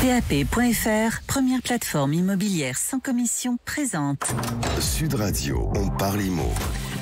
PAP.fr, première plateforme immobilière sans commission, présente Sud Radio, on parle IMO.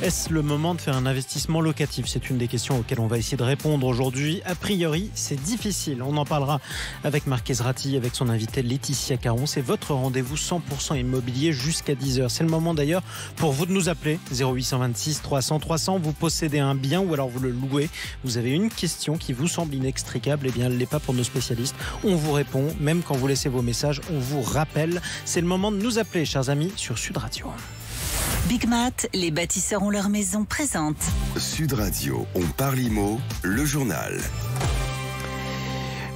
Est-ce le moment de faire un investissement locatif? C'est une des questions auxquelles on va essayer de répondre aujourd'hui. A priori, c'est difficile. On en parlera avec Marc Ezrati, avec son invité Laetitia Caron. C'est votre rendez-vous 100% immobilier jusqu'à 10h. C'est le moment d'ailleurs pour vous de nous appeler 0826 300 300. Vous possédez un bien ou alors vous le louez. Vous avez une question qui vous semble inextricable. Eh bien, elle n'est pas pour nos spécialistes. On vous répond. Même quand vous laissez vos messages, on vous rappelle. C'est le moment de nous appeler, chers amis, sur Sud Radio. Big Mat, les bâtisseurs ont leur maison, présente Sud Radio, on parle IMO, le journal.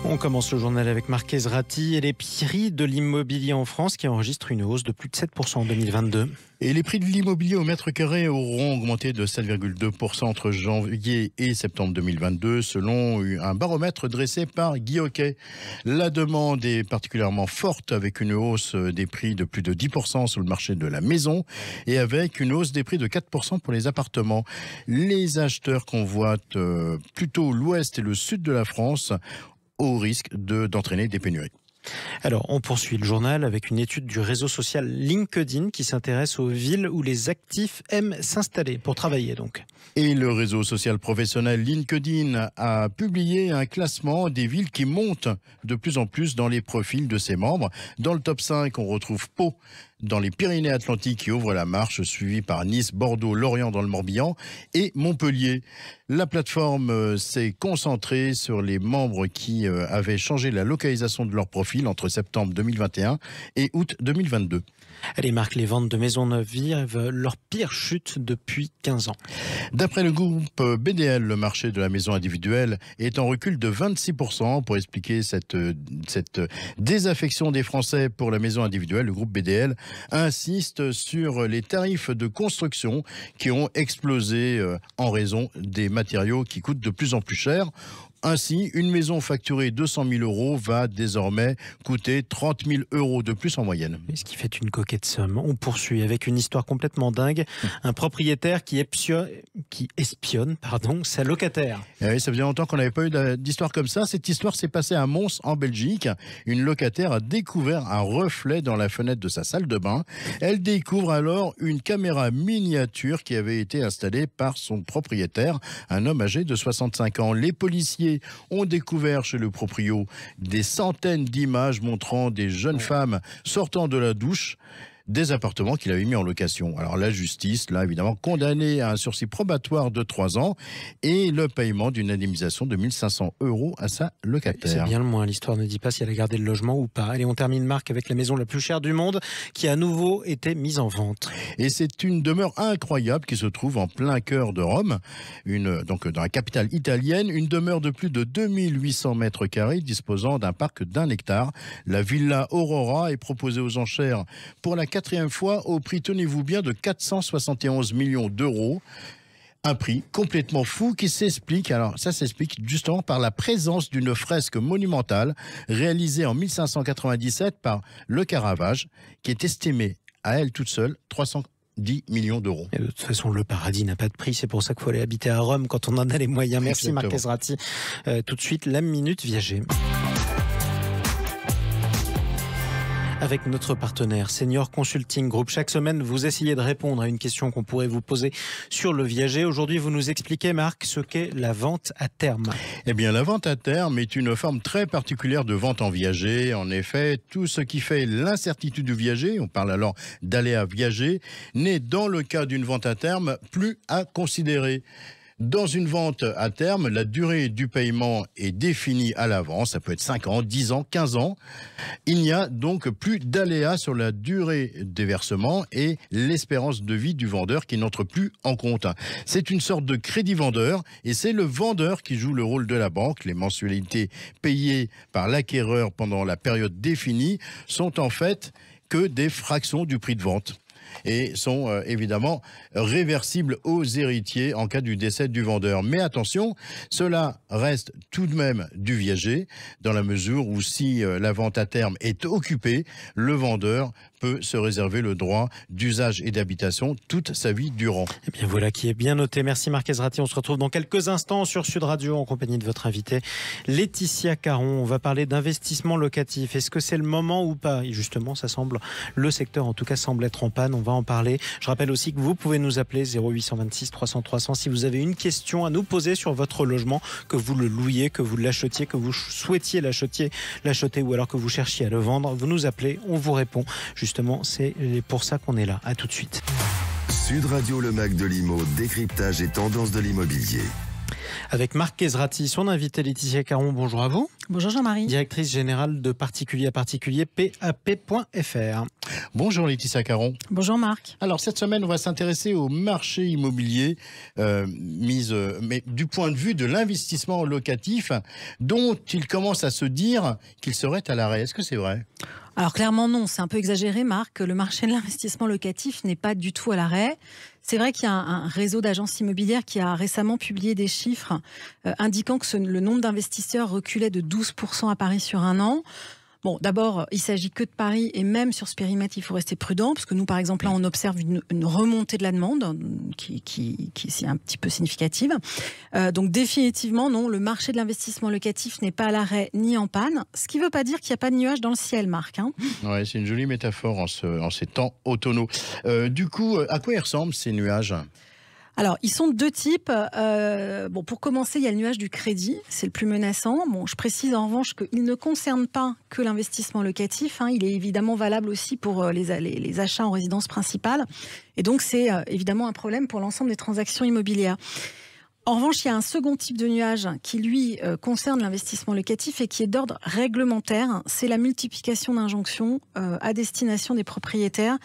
On commence le journal avec Marc Ezrati et les prix de l'immobilier en France qui enregistrent une hausse de plus de 7% en 2022. Et les prix de l'immobilier au mètre carré auront augmenté de 7,2% entre janvier et septembre 2022, selon un baromètre dressé par Guy Hockey. La demande est particulièrement forte, avec une hausse des prix de plus de 10% sur le marché de la maison et avec une hausse des prix de 4% pour les appartements. Les acheteurs convoitent plutôt l'ouest et le sud de la France, au risque d'entraîner des pénuries. Alors, on poursuit le journal avec une étude du réseau social LinkedIn qui s'intéresse aux villes où les actifs aiment s'installer pour travailler donc. Et le réseau social professionnel LinkedIn a publié un classement des villes qui montent de plus en plus dans les profils de ses membres. Dans le top 5, on retrouve Pau dans les Pyrénées-Atlantiques qui ouvre la marche, suivi par Nice, Bordeaux, Lorient dans le Morbihan et Montpellier. La plateforme s'est concentrée sur les membres qui avaient changé la localisation de leur profil entre septembre 2021 et août 2022. Allez Marc, les ventes de maisons neuves vivent leur pire chute depuis 15 ans. D'après le groupe BDL, le marché de la maison individuelle est en recul de 26%. Pour expliquer cette désaffection des Français pour la maison individuelle, le groupe BDL insiste sur les tarifs de construction qui ont explosé en raison des matériaux qui coûtent de plus en plus cher. Ainsi, une maison facturée 200 000 euros va désormais coûter 30 000 euros de plus en moyenne. Ce qui fait une coquette somme. On poursuit avec une histoire complètement dingue. Un propriétaire qui espionne sa locataire. Et oui, ça faisait longtemps qu'on n'avait pas eu d'histoire comme ça. Cette histoire s'est passée à Mons, en Belgique. Une locataire a découvert un reflet dans la fenêtre de sa salle de bain. Elle découvre alors une caméra miniature qui avait été installée par son propriétaire, un homme âgé de 65 ans. Les policiers ont découvert chez le proprio des centaines d'images montrant des jeunes femmes sortant de la douche des appartements qu'il avait mis en location. Alors la justice l'a évidemment condamné à un sursis probatoire de 3 ans et le paiement d'une indemnisation de 1 500 euros à sa locataire. C'est bien le moins, l'histoire ne dit pas si elle a gardé le logement ou pas. Allez, on termine Marc avec la maison la plus chère du monde qui a à nouveau été mise en vente. Et c'est une demeure incroyable qui se trouve en plein cœur de Rome, donc dans la capitale italienne, une demeure de plus de 2800 mètres carrés disposant d'un parc d'1 hectare. La Villa Aurora est proposée aux enchères pour la 4e fois au prix, tenez-vous bien, de 471 millions d'euros. Un prix complètement fou qui s'explique, alors ça s'explique justement par la présence d'une fresque monumentale réalisée en 1597 par Le Caravage, qui est estimée à elle toute seule 310 millions d'euros. Et de toute façon, le paradis n'a pas de prix. C'est pour ça qu'il faut aller habiter à Rome quand on en a les moyens. Merci Marc Ezrati. Tout de suite, la Minute Viager. Avec notre partenaire Senior Consulting Group. Chaque semaine, vous essayez de répondre à une question qu'on pourrait vous poser sur le viager. Aujourd'hui, vous nous expliquez, Marc, ce qu'est la vente à terme. Eh bien, la vente à terme est une forme très particulière de vente en viager. En effet, tout ce qui fait l'incertitude du viager, on parle alors d'aléa viager, n'est dans le cas d'une vente à terme plus à considérer. Dans une vente à terme, la durée du paiement est définie à l'avance. Ça peut être 5 ans, 10 ans, 15 ans. Il n'y a donc plus d'aléas sur la durée des versements et l'espérance de vie du vendeur qui n'entre plus en compte. C'est une sorte de crédit vendeur et c'est le vendeur qui joue le rôle de la banque. Les mensualités payées par l'acquéreur pendant la période définie sont en fait que des fractions du prix de vente et sont évidemment réversibles aux héritiers en cas du décès du vendeur. Mais attention, cela reste tout de même du viager, dans la mesure où si la vente à terme est occupée, le vendeur peut se réserver le droit d'usage et d'habitation toute sa vie durant. Eh bien voilà qui est bien noté. Merci Marc Ezrati. On se retrouve dans quelques instants sur Sud Radio en compagnie de votre invitée Laetitia Caron. On va parler d'investissement locatif. Est-ce que c'est le moment ou pas? Et justement, ça semble, le secteur en tout cas semble être en panne. On va en parler. Je rappelle aussi que vous pouvez nous appeler 0826 300 300 si vous avez une question à nous poser sur votre logement, que vous le louiez, que vous l'achetiez, que vous souhaitiez l'acheter ou alors que vous cherchiez à le vendre. Vous nous appelez, on vous répond. Justement, c'est pour ça qu'on est là. À tout de suite. Sud Radio, le Mac de l'Imo, décryptage et tendance de l'immobilier. Avec Marc Ezrati, son invité Laetitia Caron. Bonjour à vous. Bonjour Jean-Marie. Directrice générale de particulier à particulier PAP.fr. Bonjour Laetitia Caron. Bonjour Marc. Alors cette semaine, on va s'intéresser au marché immobilier mais du point de vue de l'investissement locatif dont il commence à se dire qu'il serait à l'arrêt. Est-ce que c'est vrai ? Alors clairement non, c'est un peu exagéré Marc, le marché de l'investissement locatif n'est pas du tout à l'arrêt. C'est vrai qu'il y a un réseau d'agences immobilières qui a récemment publié des chiffres indiquant que le nombre d'investisseurs reculait de 12% à Paris sur un an. Bon, d'abord, il s'agit que de Paris et même sur ce périmètre, il faut rester prudent parce que nous, par exemple, là, on observe une remontée de la demande qui est un petit peu significative. Donc, définitivement, non, le marché de l'investissement locatif n'est pas à l'arrêt ni en panne. Ce qui ne veut pas dire qu'il n'y a pas de nuages dans le ciel, Marc. Hein. Ouais, c'est une jolie métaphore en ces temps automnaux. Du coup, à quoi ils ressemblent ces nuages ? Alors, ils sont de deux types. Bon, pour commencer, il y a le nuage du crédit, c'est le plus menaçant. Bon, je précise en revanche qu'il ne concerne pas que l'investissement locatif. Hein. Il est évidemment valable aussi pour les achats en résidence principale. Et donc, c'est évidemment un problème pour l'ensemble des transactions immobilières. En revanche, il y a un second type de nuage qui, lui, concerne l'investissement locatif et qui est d'ordre réglementaire. C'est la multiplication d'injonctions à destination des propriétaires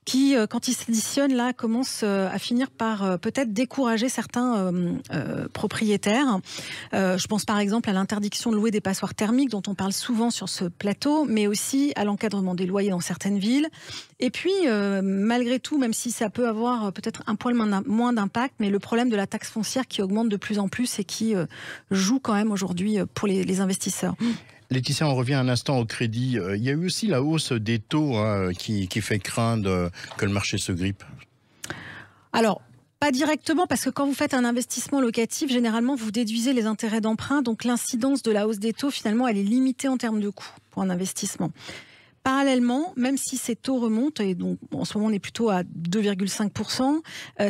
qui, quand ils s'additionnent, là, commencent à finir par peut-être décourager certains propriétaires. Je pense par exemple à l'interdiction de louer des passoires thermiques, dont on parle souvent sur ce plateau, mais aussi à l'encadrement des loyers dans certaines villes. Et puis, malgré tout, même si ça peut avoir peut-être un poil moins d'impact, mais le problème de la taxe foncière qui augmente de plus en plus et qui joue quand même aujourd'hui pour les investisseurs. Laetitia, on revient un instant au crédit. Il y a eu aussi la hausse des taux qui fait craindre que le marché se grippe. Alors, pas directement, parce que quand vous faites un investissement locatif, généralement, vous déduisez les intérêts d'emprunt. Donc, l'incidence de la hausse des taux, finalement, elle est limitée en termes de coût pour un investissement. Parallèlement, même si ces taux remontent, et donc en ce moment on est plutôt à 2,5%,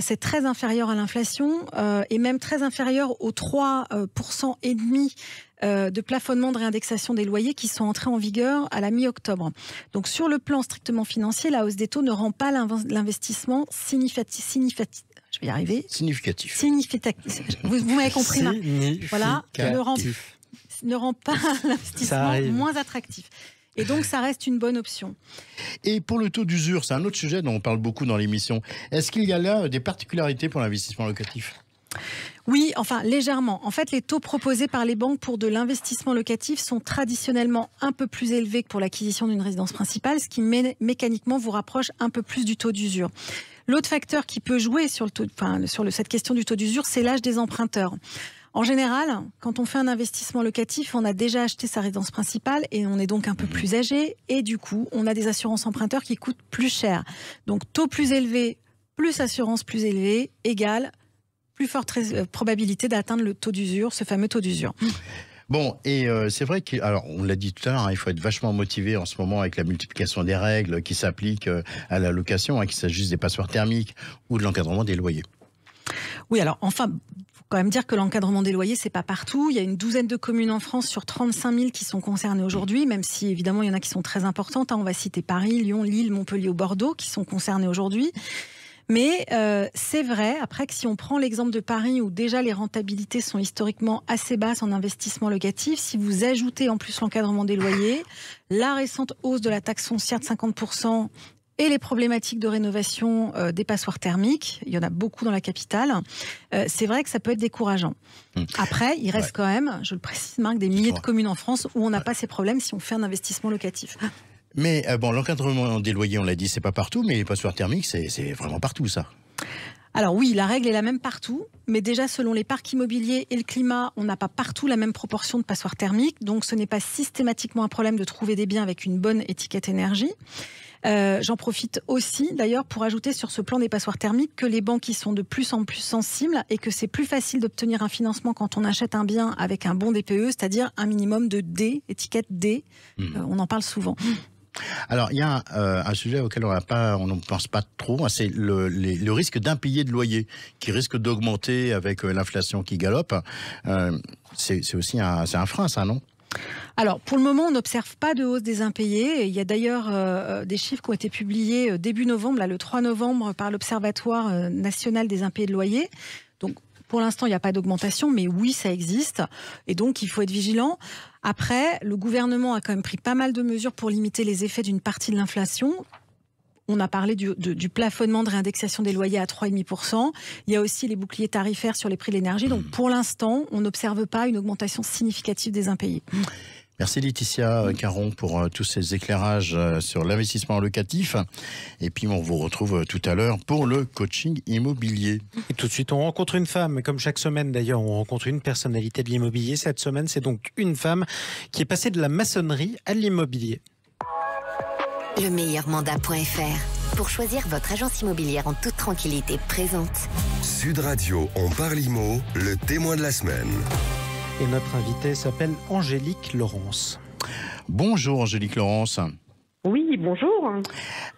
c'est très inférieur à l'inflation et même très inférieur aux 3% et demi de plafonnement de réindexation des loyers qui sont entrés en vigueur à la mi-octobre. Donc sur le plan strictement financier, la hausse des taux ne rend pas l'investissement significatif. Je vais y arriver. Significatif. Vous m'avez compris, Marc. Voilà, ne rend pas l'investissement moins attractif. Et donc, ça reste une bonne option. Et pour le taux d'usure, c'est un autre sujet dont on parle beaucoup dans l'émission. Est-ce qu'il y a là des particularités pour l'investissement locatif ? Oui, enfin, légèrement. En fait, les taux proposés par les banques pour de l'investissement locatif sont traditionnellement un peu plus élevés que pour l'acquisition d'une résidence principale, ce qui mécaniquement vous rapproche un peu plus du taux d'usure. L'autre facteur qui peut jouer sur cette question du taux d'usure, c'est l'âge des emprunteurs. En général, quand on fait un investissement locatif, on a déjà acheté sa résidence principale et on est donc un peu plus âgé. Et du coup, on a des assurances emprunteurs qui coûtent plus cher. Donc, taux plus élevé, plus assurance plus élevée, égale plus forte probabilité d'atteindre le taux d'usure, ce fameux taux d'usure. Bon, et c'est vrai alors on l'a dit tout à l'heure, il faut être vachement motivé en ce moment avec la multiplication des règles qui s'appliquent à la location, qu'il s'agisse des passoires thermiques ou de l'encadrement des loyers. Oui, alors enfin, faut quand même dire que l'encadrement des loyers, c'est pas partout. Il y a une douzaine de communes en France sur 35 000 qui sont concernées aujourd'hui, même si évidemment il y en a qui sont très importantes. On va citer Paris, Lyon, Lille, Montpellier ou Bordeaux qui sont concernées aujourd'hui. Mais c'est vrai, après, que si on prend l'exemple de Paris où déjà les rentabilités sont historiquement assez basses en investissement locatif, si vous ajoutez en plus l'encadrement des loyers, la récente hausse de la taxe foncière de 50%, et les problématiques de rénovation des passoires thermiques, il y en a beaucoup dans la capitale, c'est vrai que ça peut être décourageant. Après, il reste quand même, je le précise Marc, des milliers de communes en France où on n'a pas ces problèmes si on fait un investissement locatif. Mais bon, l'encadrement des loyers, on l'a dit, c'est pas partout, mais les passoires thermiques, c'est vraiment partout ça. Alors oui, la règle est la même partout, mais déjà selon les parcs immobiliers et le climat, on n'a pas partout la même proportion de passoires thermiques, donc ce n'est pas systématiquement un problème de trouver des biens avec une bonne étiquette énergie. J'en profite aussi d'ailleurs pour ajouter sur ce plan des passoires thermiques que les banques y sont de plus en plus sensibles et que c'est plus facile d'obtenir un financement quand on achète un bien avec un bon DPE, c'est-à-dire un minimum de D, étiquette D. On en parle souvent. Alors, il y a un sujet auquel on ne pense pas trop, c'est le risque d'impayé de loyer qui risque d'augmenter avec l'inflation qui galope. C'est aussi un frein, ça, non ? Alors, pour le moment, on n'observe pas de hausse des impayés. Il y a d'ailleurs des chiffres qui ont été publiés début novembre, là, le 3 novembre, par l'Observatoire national des impayés de loyer. Donc, pour l'instant, il n'y a pas d'augmentation, mais oui, ça existe. Et donc, il faut être vigilant. Après, le gouvernement a quand même pris pas mal de mesures pour limiter les effets d'une partie de l'inflation. On a parlé du plafonnement de réindexation des loyers à 3,5%. Il y a aussi les boucliers tarifaires sur les prix de l'énergie. Donc, pour l'instant, on n'observe pas une augmentation significative des impayés. Merci Laetitia Caron pour tous ces éclairages sur l'investissement locatif. Et puis on vous retrouve tout à l'heure pour le coaching immobilier. Et tout de suite, on rencontre une femme. Comme chaque semaine d'ailleurs, on rencontre une personnalité de l'immobilier. Cette semaine, c'est donc une femme qui est passée de la maçonnerie à l'immobilier. Le meilleur mandat.fr pour choisir votre agence immobilière en toute tranquillité présente. Sud Radio, on parle IMO, le témoin de la semaine. Et notre invitée s'appelle Angélique Laurence. Bonjour Angélique Laurence. Oui, bonjour.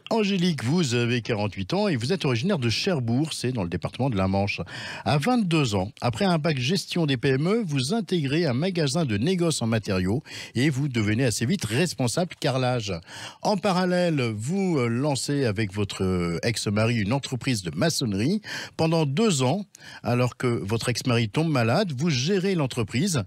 Angélique, vous avez 48 ans et vous êtes originaire de Cherbourg, c'est dans le département de la Manche. À 22 ans, après un bac gestion des PME, vous intégrez un magasin de négoce en matériaux et vous devenez assez vite responsable carrelage. En parallèle, vous lancez avec votre ex-mari une entreprise de maçonnerie. Pendant 2 ans, alors que votre ex-mari tombe malade, vous gérez l'entreprise.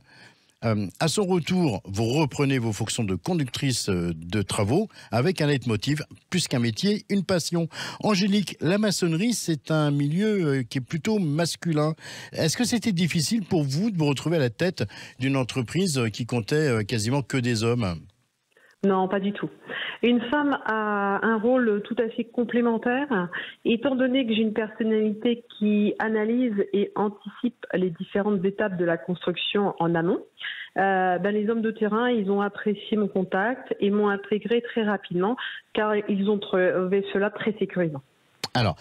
À son retour, vous reprenez vos fonctions de conductrice de travaux avec un leitmotiv, plus qu'un métier, une passion. Angélique, la maçonnerie, c'est un milieu qui est plutôt masculin. Est-ce que c'était difficile pour vous de vous retrouver à la tête d'une entreprise qui comptait quasiment que des hommes ? Non, pas du tout. Une femme a un rôle tout à fait complémentaire. Étant donné que j'ai une personnalité qui analyse et anticipe les différentes étapes de la construction en amont, les hommes de terrain, ils ont apprécié mon contact et m'ont intégré très rapidement car ils ont trouvé cela très sécurisant. Alors,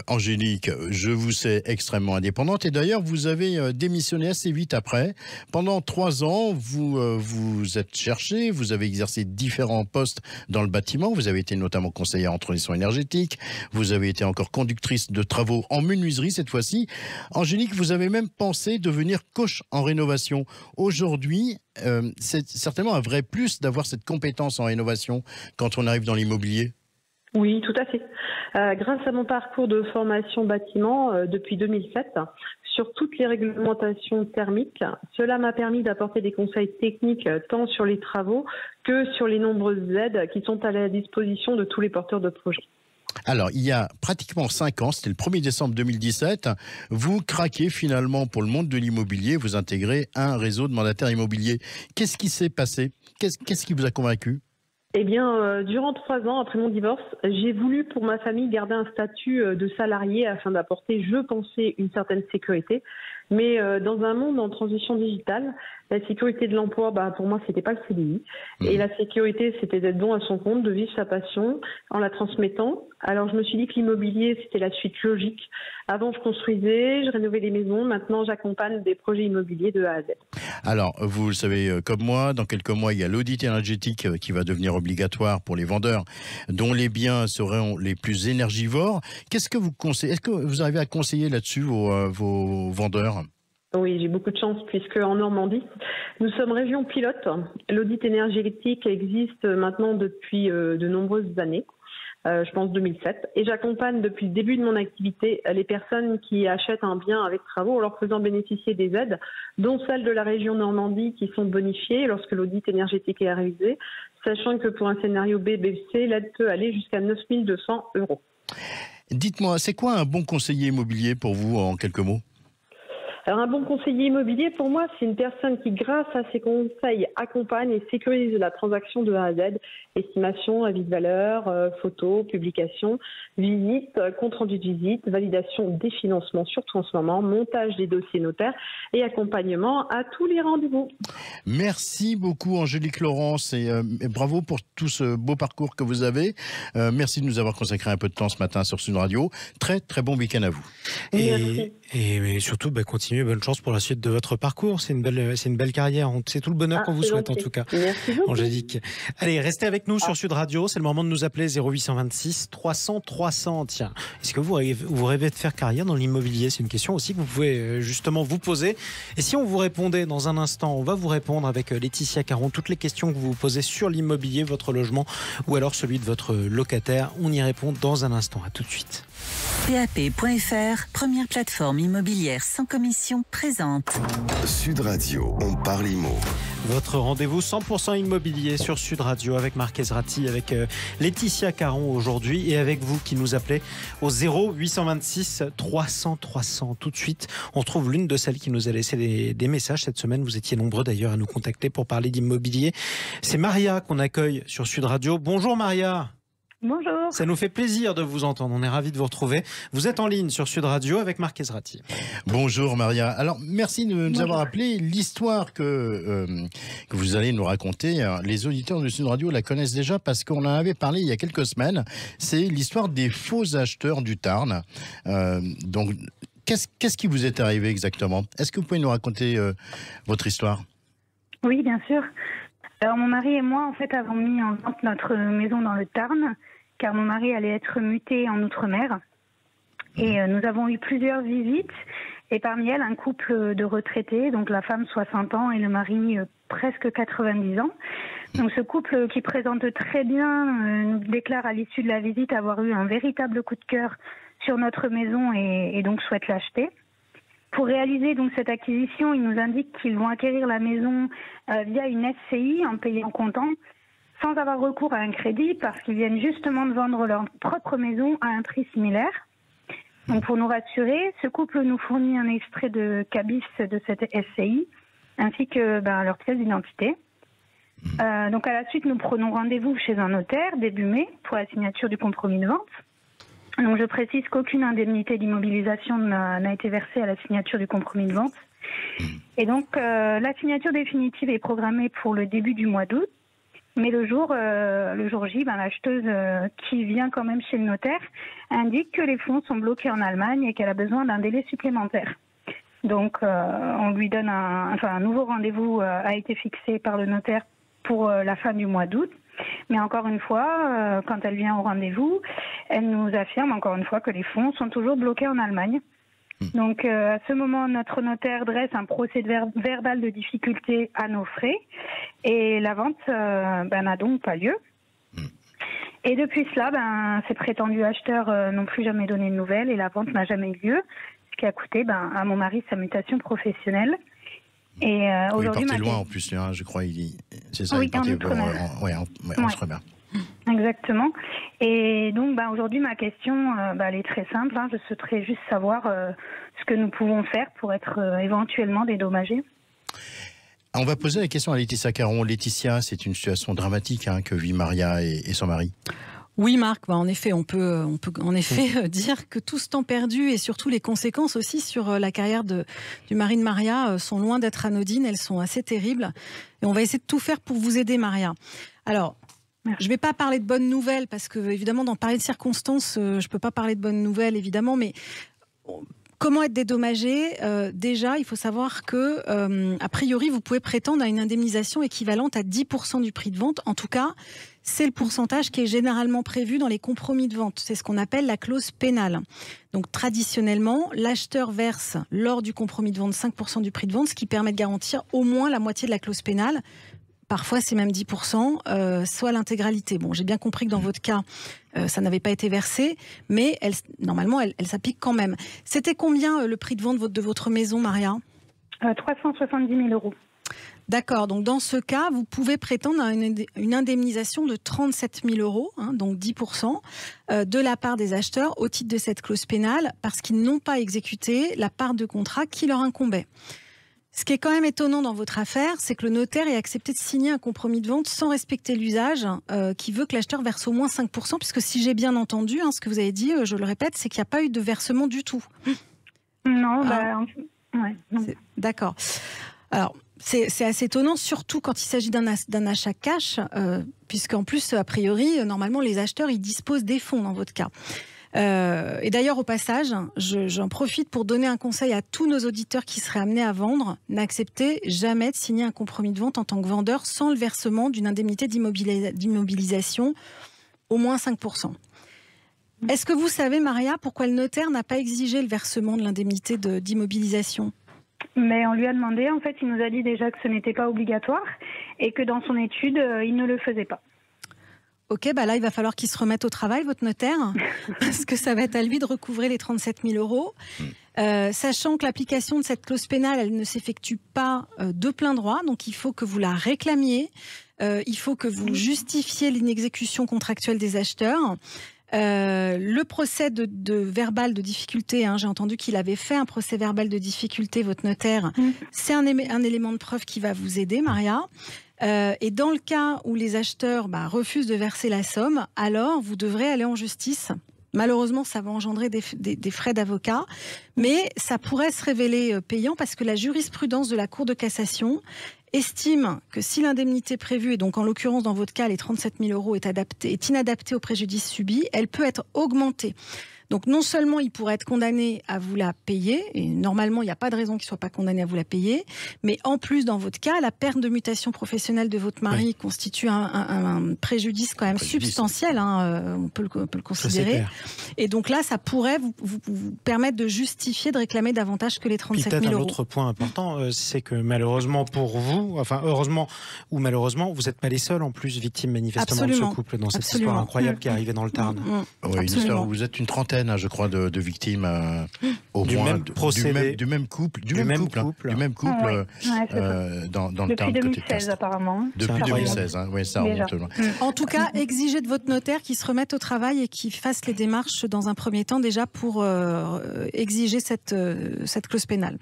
Angélique, je vous sais extrêmement indépendante et d'ailleurs, vous avez démissionné assez vite après. Pendant 3 ans, vous êtes cherché, vous avez exercé différents postes dans le bâtiment. Vous avez été notamment conseillère en transition énergétique. Vous avez été encore conductrice de travaux en menuiserie cette fois-ci. Angélique, vous avez même pensé devenir coach en rénovation. Aujourd'hui, c'est certainement un vrai plus d'avoir cette compétence en rénovation quand on arrive dans l'immobilier. Oui, tout à fait. Grâce à mon parcours de formation bâtiment depuis 2007, sur toutes les réglementations thermiques, cela m'a permis d'apporter des conseils techniques tant sur les travaux que sur les nombreuses aides qui sont à la disposition de tous les porteurs de projets. Alors, il y a pratiquement 5 ans, c'était le 1er décembre 2017, vous craquez finalement pour le monde de l'immobilier, vous intégrez un réseau de mandataires immobiliers. Qu'est-ce qui s'est passé ? Qu'est-ce qui vous a convaincu ? Eh bien, durant 3 ans après mon divorce, j'ai voulu pour ma famille garder un statut de salarié afin d'apporter, je pensais, une certaine sécurité. Mais dans un monde en transition digitale, la sécurité de l'emploi, pour moi, c'était pas le CDI. Et la sécurité, c'était d'être bon à son compte, de vivre sa passion en la transmettant. Alors, je me suis dit que l'immobilier, c'était la suite logique. Avant, je construisais, je rénovais les maisons. Maintenant, j'accompagne des projets immobiliers de A à Z. Alors, vous le savez comme moi, dans quelques mois, il y a l'audit énergétique qui va devenir obligatoire pour les vendeurs dont les biens seront les plus énergivores. Qu'est-ce que vous conseillez ? Est-ce que vous arrivez à conseiller là-dessus vos vendeurs ? Oui, j'ai beaucoup de chance puisque en Normandie, nous sommes région pilote. L'audit énergétique existe maintenant depuis de nombreuses années. Je pense 2007. Et j'accompagne depuis le début de mon activité les personnes qui achètent un bien avec travaux en leur faisant bénéficier des aides, dont celles de la région Normandie qui sont bonifiées lorsque l'audit énergétique est réalisé, sachant que pour un scénario BBC, l'aide peut aller jusqu'à 9 200 €. Dites-moi, c'est quoi un bon conseiller immobilier pour vous en quelques mots ? Alors un bon conseiller immobilier, pour moi, c'est une personne qui, grâce à ses conseils, accompagne et sécurise la transaction de A à Z, estimation, avis de valeur, photos, publications, visite, compte rendu de visite, validation des financements, surtout en ce moment, montage des dossiers notaires et accompagnement à tous les rendez-vous. Merci beaucoup Angélique Laurence et bravo pour tout ce beau parcours que vous avez. Merci de nous avoir consacré un peu de temps ce matin sur Sud Radio. Très très bon week-end à vous. Et surtout, continuez, bonne chance pour la suite de votre parcours. C'est une belle carrière. C'est tout le bonheur qu'on vous souhaite en tout cas. Merci beaucoup. Angélique. Allez, restez avec nous sur Sud Radio. C'est le moment de nous appeler 0826 300 300. Tiens, est-ce que vous rêvez de faire carrière dans l'immobilier? C'est une question aussi que vous pouvez justement vous poser. Et si on vous répondait dans un instant, on va vous répondre avec Laetitia Caron toutes les questions que vous vous posez sur l'immobilier, votre logement ou alors celui de votre locataire. On y répond dans un instant. À tout de suite. PAP.fr, première plateforme immobilière sans commission présente. Sud Radio, on parle immo. Votre rendez-vous 100% immobilier sur Sud Radio avec Marc Ezrati, avec Laetitia Caron aujourd'hui et avec vous qui nous appelez au 0826 300 300. Tout de suite, on trouve l'une de celles qui nous a laissé des messages cette semaine. Vous étiez nombreux d'ailleurs à nous contacter pour parler d'immobilier. C'est Maria qu'on accueille sur Sud Radio. Bonjour Maria. Bonjour. Ça nous fait plaisir de vous entendre. On est ravis de vous retrouver. Vous êtes en ligne sur Sud Radio avec Marc Ezrati. Bonjour Maria. Alors merci de nous avoir appelé. L'histoire que vous allez nous raconter, les auditeurs de Sud Radio la connaissent déjà parce qu'on en avait parlé il y a quelques semaines. C'est l'histoire des faux acheteurs du Tarn. Donc qu'est-ce qui vous est arrivé exactement? Est-ce que vous pouvez nous raconter votre histoire? Oui, bien sûr. Alors mon mari et moi, en fait, avons mis en vente notre maison dans le Tarn, car mon mari allait être muté en Outre-mer. Et nous avons eu plusieurs visites, et parmi elles, un couple de retraités, donc la femme 60 ans et le mari presque 90 ans. Donc ce couple qui présente très bien nous déclare à l'issue de la visite avoir eu un véritable coup de cœur sur notre maison et donc souhaite l'acheter. Pour réaliser donc cette acquisition, ils nous indiquent qu'ils vont acquérir la maison via une SCI en payant comptant, sans avoir recours à un crédit, parce qu'ils viennent justement de vendre leur propre maison à un prix similaire. Donc pour nous rassurer, ce couple nous fournit un extrait de cabis de cette SCI, ainsi que leur pièce d'identité. Donc à la suite, nous prenons rendez-vous chez un notaire début mai pour la signature du compromis de vente. Donc je précise qu'aucune indemnité d'immobilisation n'a été versée à la signature du compromis de vente. Et donc la signature définitive est programmée pour le début du mois d'août. Mais le jour J, l'acheteuse qui vient quand même chez le notaire indique que les fonds sont bloqués en Allemagne et qu'elle a besoin d'un délai supplémentaire. Donc on lui donne un nouveau rendez-vous a été fixé par le notaire pour la fin du mois d'août. Mais encore une fois, quand elle vient au rendez-vous, elle nous affirme encore une fois que les fonds sont toujours bloqués en Allemagne. Donc à ce moment, notre notaire dresse un procès verbal de difficulté à nos frais et la vente n'a donc pas lieu. Et depuis cela, ces prétendus acheteurs n'ont plus jamais donné de nouvelles et la vente n'a jamais eu lieu, ce qui a coûté à mon mari sa mutation professionnelle. Et aujourd'hui, il partait loin en plus, je crois. C'est ça, oui, il partait en Outre-mer. Exactement. Et donc, aujourd'hui, ma question, elle est très simple. Je souhaiterais juste savoir ce que nous pouvons faire pour être éventuellement dédommagés. On va poser la question à Laetitia Caron. Laetitia, c'est une situation dramatique que vit Maria et son mari. Oui Marc, en effet, on peut en effet dire que tout ce temps perdu et surtout les conséquences aussi sur la carrière du mari de Maria sont loin d'être anodines, elles sont assez terribles. Et on va essayer de tout faire pour vous aider Maria. Alors, je ne vais pas parler de bonnes nouvelles parce que évidemment dans pareilles circonstances, je ne peux pas parler de bonnes nouvelles évidemment, mais comment être dédommagé? Déjà, il faut savoir que a priori, vous pouvez prétendre à une indemnisation équivalente à 10% du prix de vente. En tout cas, c'est le pourcentage qui est généralement prévu dans les compromis de vente. C'est ce qu'on appelle la clause pénale. Donc traditionnellement, l'acheteur verse lors du compromis de vente 5% du prix de vente, ce qui permet de garantir au moins la moitié de la clause pénale. Parfois, c'est même 10%, soit l'intégralité. Bon, j'ai bien compris que dans votre cas, ça n'avait pas été versé, mais normalement, elle s'applique quand même. C'était combien le prix de vente de votre maison, Maria ? 370 000 €. D'accord, donc dans ce cas, vous pouvez prétendre à une indemnisation de 37 000 €, donc 10%, de la part des acheteurs au titre de cette clause pénale, parce qu'ils n'ont pas exécuté la part de contrat qui leur incombait. Ce qui est quand même étonnant dans votre affaire, c'est que le notaire ait accepté de signer un compromis de vente sans respecter l'usage, qui veut que l'acheteur verse au moins 5%, puisque si j'ai bien entendu, ce que vous avez dit, je le répète, c'est qu'il n'y a pas eu de versement du tout. Non, D'accord. Alors, c'est assez étonnant, surtout quand il s'agit d'un achat cash, puisqu'en plus, a priori, normalement, les acheteurs, ils disposent des fonds dans votre cas. Et d'ailleurs, au passage, j'en profite pour donner un conseil à tous nos auditeurs qui seraient amenés à vendre. N'acceptez jamais de signer un compromis de vente en tant que vendeur sans le versement d'une indemnité d'immobilisation, au moins 5%. Est-ce que vous savez, Maria, pourquoi le notaire n'a pas exigé le versement de l'indemnité d'immobilisation ? Mais on lui a demandé, en fait, il nous a dit déjà que ce n'était pas obligatoire et que dans son étude, il ne le faisait pas. Ok, là, il va falloir qu'il se remette au travail, votre notaire, parce que ça va être à lui de recouvrer les 37 000 €. Sachant que l'application de cette clause pénale, elle ne s'effectue pas de plein droit, donc il faut que vous la réclamiez, il faut que vous justifiez l'inexécution contractuelle des acheteurs. Le procès de verbal de difficulté, j'ai entendu qu'il avait fait un procès verbal de difficulté, votre notaire, c'est un élément de preuve qui va vous aider, Maria. Et dans le cas où les acheteurs refusent de verser la somme, alors vous devrez aller en justice. Malheureusement, ça va engendrer des frais d'avocat, mais ça pourrait se révéler payant parce que la jurisprudence de la Cour de cassation estime que si l'indemnité prévue, et donc en l'occurrence dans votre cas les 37 000 € est inadaptée au préjudice subi, elle peut être augmentée. Donc non seulement il pourrait être condamné à vous la payer, et normalement il n'y a pas de raison qu'il ne soit pas condamné à vous la payer, mais en plus dans votre cas, la perte de mutation professionnelle de votre mari constitue un préjudice quand même substantiel, on peut le considérer. Et donc là, ça pourrait vous permettre de justifier de réclamer davantage que les 37 000 €. Peut-être un autre point important, c'est que malheureusement pour vous, enfin heureusement ou malheureusement, vous n'êtes pas les seuls en plus victimes manifestement de ce couple dans cette histoire incroyable qui est arrivée dans le Tarn. Oui, une histoire où vous êtes une trentaine, je crois, de victimes au du moins même procédé, du même couple, dans le Tarn. Depuis 2016 apparemment. Depuis 2016, oui, ça remonte loin. En tout cas, exigez de votre notaire qu'il se remette au travail et qu'il fasse les démarches dans un premier temps déjà pour exiger cette clause pénale.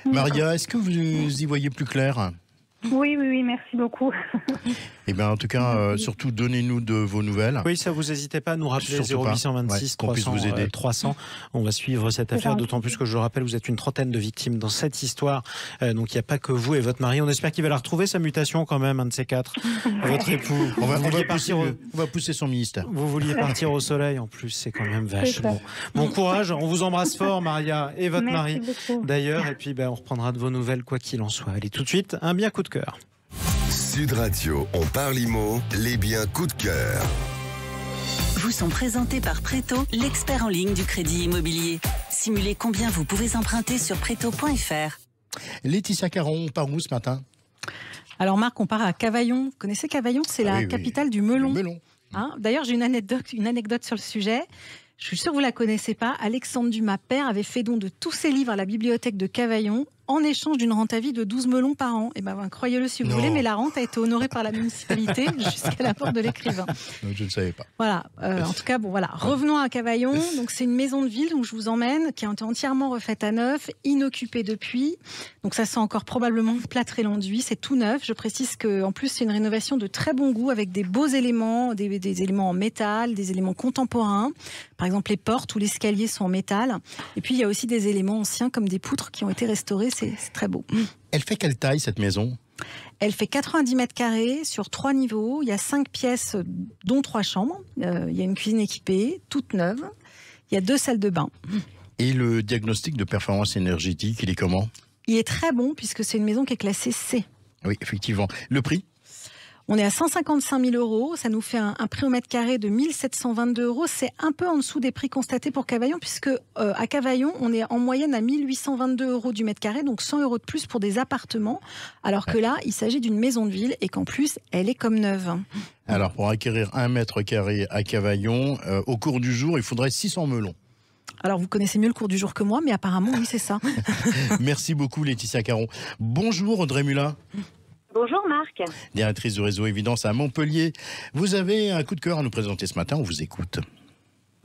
Maria, est-ce que vous y voyez plus clair ? Oui, merci beaucoup. Eh bien, en tout cas, surtout donnez-nous de vos nouvelles. Oui, ça vous n'hésitez pas à nous rappeler 0826 300. On va suivre cette affaire, d'autant plus que je le rappelle, vous êtes une trentaine de victimes dans cette histoire. Donc il n'y a pas que vous et votre mari. On espère qu'il va la retrouver, sa mutation quand même, un de ces quatre. Votre époux. On va pousser son ministère. Vous vouliez partir au soleil en plus, c'est quand même vache. Bon courage, on vous embrasse fort, Maria, et votre mari d'ailleurs. Et puis on reprendra de vos nouvelles quoi qu'il en soit. Allez, tout de suite, un bien coup de cœur. Sud Radio, on parle IMO, les biens coup de cœur. Vous sont présentés par Préto, l'expert en ligne du crédit immobilier. Simulez combien vous pouvez emprunter sur préto.fr. Laetitia Caron, on part où ce matin ? Alors Marc, on part à Cavaillon. Vous connaissez Cavaillon ? C'est la capitale du melon. D'ailleurs, j'ai une anecdote sur le sujet. Je suis sûre que vous ne la connaissez pas. Alexandre Dumas, père, avait fait don de tous ses livres à la bibliothèque de Cavaillon en échange d'une rente à vie de 12 melons par an. Et croyez-le si vous voulez, mais la rente a été honorée par la municipalité jusqu'à la mort de l'écrivain. Je ne savais pas. Voilà. En tout cas, revenons à Cavaillon. Donc, c'est une maison de ville où je vous emmène, qui a été entièrement refaite à neuf, inoccupée depuis. Donc, ça sent encore probablement plâtre et l'enduit. C'est tout neuf. Je précise qu'en plus, c'est une rénovation de très bon goût avec des beaux éléments, des éléments en métal, des éléments contemporains. Par exemple, les portes ou l'escalier sont en métal. Et puis, il y a aussi des éléments anciens comme des poutres qui ont été restaurées. C'est très beau. Elle fait quelle taille, cette maison ? Elle fait 90 mètres carrés sur 3 niveaux. Il y a 5 pièces, dont 3 chambres. Il y a une cuisine équipée, toute neuve. Il y a 2 salles de bain. Et le diagnostic de performance énergétique, il est comment ? Il est très bon puisque c'est une maison qui est classée C. Oui, effectivement. Le prix ? On est à 155 000 €. Ça nous fait un prix au mètre carré de 1 722 €. C'est un peu en dessous des prix constatés pour Cavaillon, puisque à Cavaillon, on est en moyenne à 1 822 € du mètre carré, donc 100 € de plus pour des appartements, alors que là, il s'agit d'une maison de ville et qu'en plus, elle est comme neuve. Alors, pour acquérir 1 mètre carré à Cavaillon, au cours du jour, il faudrait 600 melons. Alors, vous connaissez mieux le cours du jour que moi, mais apparemment, oui, c'est ça. Merci beaucoup, Laetitia Caron. Bonjour, Audrey Mulin. Bonjour Marc. Directrice du réseau Évidence à Montpellier. Vous avez un coup de cœur à nous présenter ce matin, on vous écoute.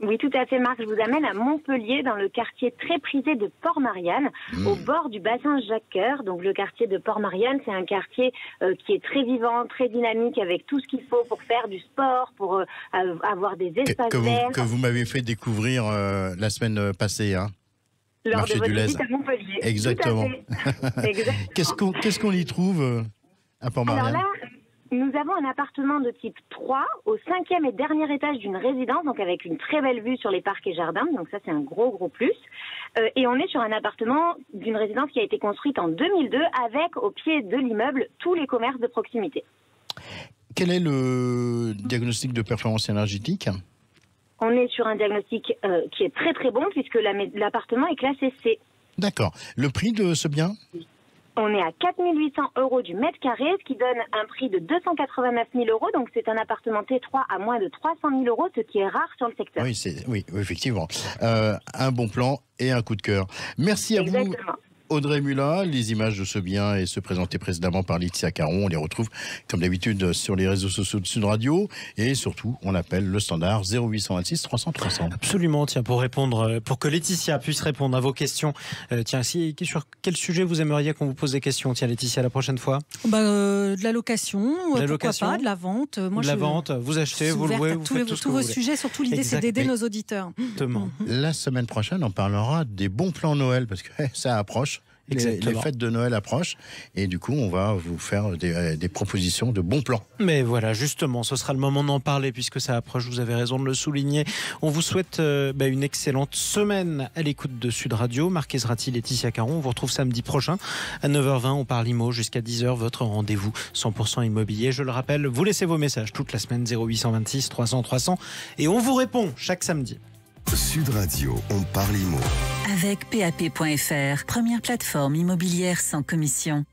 Oui, tout à fait Marc, je vous amène à Montpellier, dans le quartier très prisé de Port-Marianne, au bord du bassin Jacques-Cœur. Donc le quartier de Port-Marianne, c'est un quartier qui est très vivant, très dynamique, avec tout ce qu'il faut pour faire du sport, pour avoir des espaces verts. Que vous m'avez fait découvrir la semaine passée, hein. Lors Marché de votre du Lez. visite à Montpellier. Exactement. Exactement. Qu'est-ce qu'on y trouve à Port-Marianne? Alors là, nous avons un appartement de type 3 au 5e et dernier étage d'une résidence, donc avec une très belle vue sur les parcs et jardins. Donc ça, c'est un gros plus. Et on est sur un appartement d'une résidence qui a été construite en 2002 avec, au pied de l'immeuble, tous les commerces de proximité. Quel est le diagnostic de performance énergétique? On est sur un diagnostic qui est très très bon puisque l'appartement est classé C. D'accord. Le prix de ce bien? On est à 4 800 € du mètre carré, ce qui donne un prix de 289 000 €. Donc c'est un appartement T3 à moins de 300 000 €, ce qui est rare sur le secteur. Oui, effectivement. Un bon plan et un coup de cœur. Merci à vous. Audrey Mulat, les images de ce bien et ceux présentés précédemment par Laetitia Caron, on les retrouve comme d'habitude sur les réseaux sociaux de Sud Radio et surtout on appelle le standard 0826 300 300. Absolument, tiens, pour que Laetitia puisse répondre à vos questions. Sur quel sujet vous aimeriez qu'on vous pose des questions? Tiens Laetitia, la prochaine fois. De la location, pourquoi pas, de la vente. Moi, la vente, vous achetez, vous louez, vous faites tout ce que vous voulez. Tous vos sujets, surtout l'idée c'est d'aider nos auditeurs. Exactement. La semaine prochaine, on parlera des bons plans Noël parce que ça approche. Les fêtes de Noël approchent et du coup on va vous faire des propositions de bons plans. Mais voilà, justement, ce sera le moment d'en parler puisque ça approche, vous avez raison de le souligner. On vous souhaite une excellente semaine à l'écoute de Sud Radio. Marc Ezrati, Laetitia Caron, on vous retrouve samedi prochain à 9h20, on parle IMO jusqu'à 10h, votre rendez-vous 100% immobilier. Je le rappelle, vous laissez vos messages toute la semaine 0826 300 300 et on vous répond chaque samedi. Sud Radio, on parle IMO. Avec PAP.fr, première plateforme immobilière sans commission.